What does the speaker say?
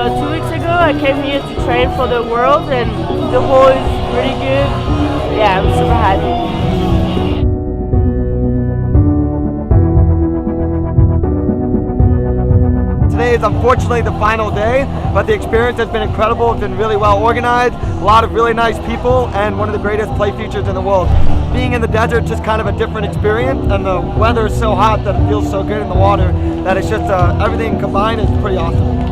2 weeks ago I came here to train for the World, and the hole is really good. Yeah, I'm super happy. Today is unfortunately the final day, but the experience has been incredible. It's been really well organized, a lot of really nice people, and one of the greatest play features in the world. Being in the desert is just kind of a different experience, and the weather is so hot that it feels so good in the water that it's just everything combined is pretty awesome.